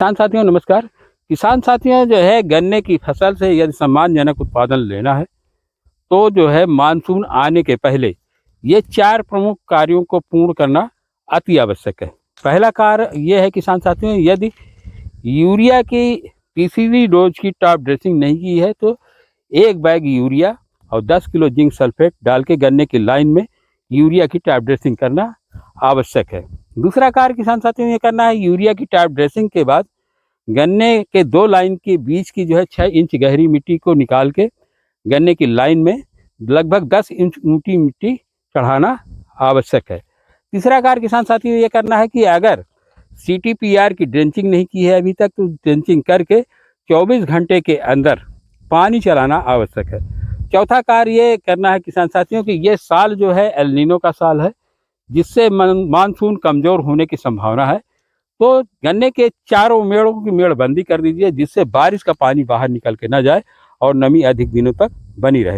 किसान साथियों नमस्कार। किसान साथियों जो है गन्ने की फसल से यदि सम्मानजनक उत्पादन लेना है तो जो है मानसून आने के पहले ये 4 प्रमुख कार्यों को पूर्ण करना अति आवश्यक है। पहला कार्य ये है किसान साथियों, यदि यूरिया की तीसरी डोज की टॉप ड्रेसिंग नहीं की है तो 1 बैग यूरिया और 10 किलो जिंक सल्फेट डाल के गन्ने की लाइन में यूरिया की टॉप ड्रेसिंग करना आवश्यक है। दूसरा कार्य किसान साथियों ये करना है, यूरिया की टॉप ड्रेसिंग के बाद गन्ने के 2 लाइन के बीच की जो है 6 इंच गहरी मिट्टी को निकाल के गन्ने की लाइन में लगभग 10 इंच ऊंची मिट्टी चढ़ाना आवश्यक है। तीसरा कार्य किसान साथियों ये करना है कि अगर CTPR की ड्रेंचिंग नहीं की है अभी तक तो ड्रेंचिंग करके 24 घंटे के अंदर पानी चलाना आवश्यक है। चौथा कार्य ये करना है किसान साथियों कि ये साल जो है एल नीनो का साल है, जिससे मानसून कमज़ोर होने की संभावना है। तो गन्ने के चारों मेड़ों की मेड़बंदी कर दीजिए, जिससे बारिश का पानी बाहर निकल के ना जाए और नमी अधिक दिनों तक बनी रहे।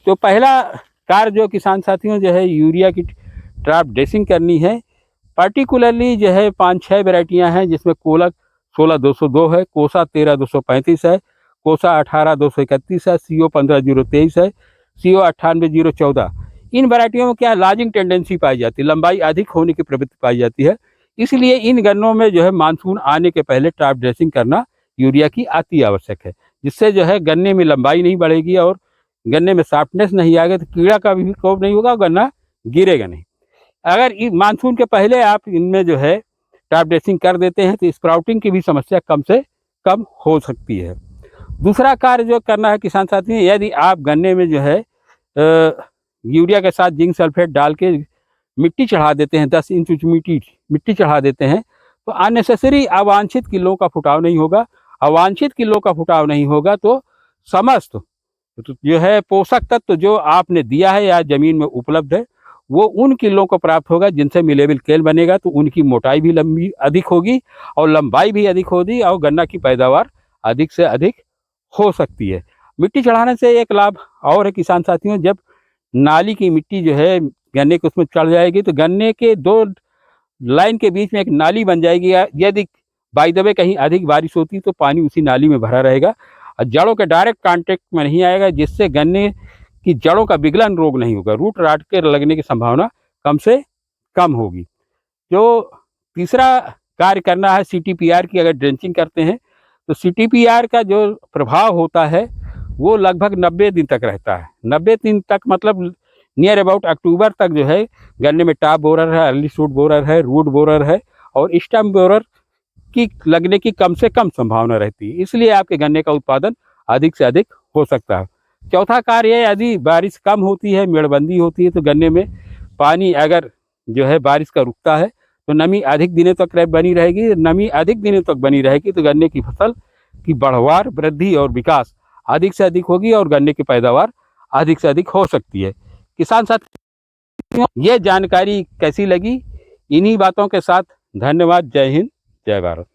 तो पहला कार्य जो किसान साथियों जो है यूरिया की ट्रैप ड्रेसिंग करनी है। पर्टिकुलरली जो है 5-6 वेराइटियाँ हैं, जिसमें कोलक 16202 है, कोसा 13235 है, कोसा 18231 है, CO 15023 है, CO 98014। इन वैरायटियों में क्या लार्जिंग टेंडेंसी पाई जाती है, लंबाई अधिक होने की प्रवृत्ति पाई जाती है। इसलिए इन गन्नों में जो है मानसून आने के पहले ट्रैप ड्रेसिंग करना यूरिया की अति आवश्यक है, जिससे जो है गन्ने में लंबाई नहीं बढ़ेगी और गन्ने में सॉफ्टनेस नहीं आएगा, तो कीड़ा का भी खौफ नहीं होगा, गन्ना गिरेगा नहीं। अगर मानसून के पहले आप इनमें जो है ट्रैप ड्रेसिंग कर देते हैं तो स्प्राउटिंग की भी समस्या कम से कम हो सकती है। दूसरा कार्य जो करना है किसान साथियों, यदि आप गन्ने में जो है यूरिया के साथ जिंक सल्फेट डाल के मिट्टी चढ़ा देते हैं, 10 इंच मिट्टी चढ़ा देते हैं, तो अननेसेसरी अवांछित किलों का फुटाव नहीं होगा। अवांछित किलों का फुटाव नहीं होगा तो समस्त तो जो है पोषक तत्व जो आपने दिया है या जमीन में उपलब्ध है वो उन किलों को प्राप्त होगा, जिनसे मिलेबल केल बनेगा, तो उनकी मोटाई भी लंबी अधिक होगी और लंबाई भी अधिक होगी और गन्ना की पैदावार अधिक से अधिक हो सकती है। मिट्टी चढ़ाने से एक लाभ और है किसान साथियों, जब नाली की मिट्टी जो है गन्ने के उसमें चढ़ जाएगी तो गन्ने के 2 लाइन के बीच में एक नाली बन जाएगी। यदि बाय द वे कहीं अधिक बारिश होती तो पानी उसी नाली में भरा रहेगा और जड़ों के डायरेक्ट कांटेक्ट में नहीं आएगा, जिससे गन्ने की जड़ों का विगलन रोग नहीं होगा, रूट राट के लगने की संभावना कम से कम होगी। जो तीसरा कार्य करना है CTPR की, अगर ड्रेंचिंग करते हैं तो CTPR का जो प्रभाव होता है वो लगभग 90 दिन तक रहता है। 90 दिन तक मतलब नियर अबाउट अक्टूबर तक जो है गन्ने में टॉप बोरर है, अर्ली शूट बोरर है, रूट बोरर है और स्टेम बोरर की लगने की कम से कम संभावना रहती है। इसलिए आपके गन्ने का उत्पादन अधिक से अधिक हो सकता है। चौथा कार्य है, यदि बारिश कम होती है, मेड़बंदी होती है, तो गन्ने में पानी अगर जो है बारिश का रुकता है तो नमी अधिक दिनों तक बनी रहेगी। नमी अधिक दिनों तक बनी रहेगी तो गन्ने की फसल की बढ़वार, वृद्धि और विकास अधिक से अधिक होगी और गन्ने की पैदावार अधिक से अधिक हो सकती है। किसान साथियों ये जानकारी कैसी लगी? इन्हीं बातों के साथ धन्यवाद। जय हिंद, जय भारत।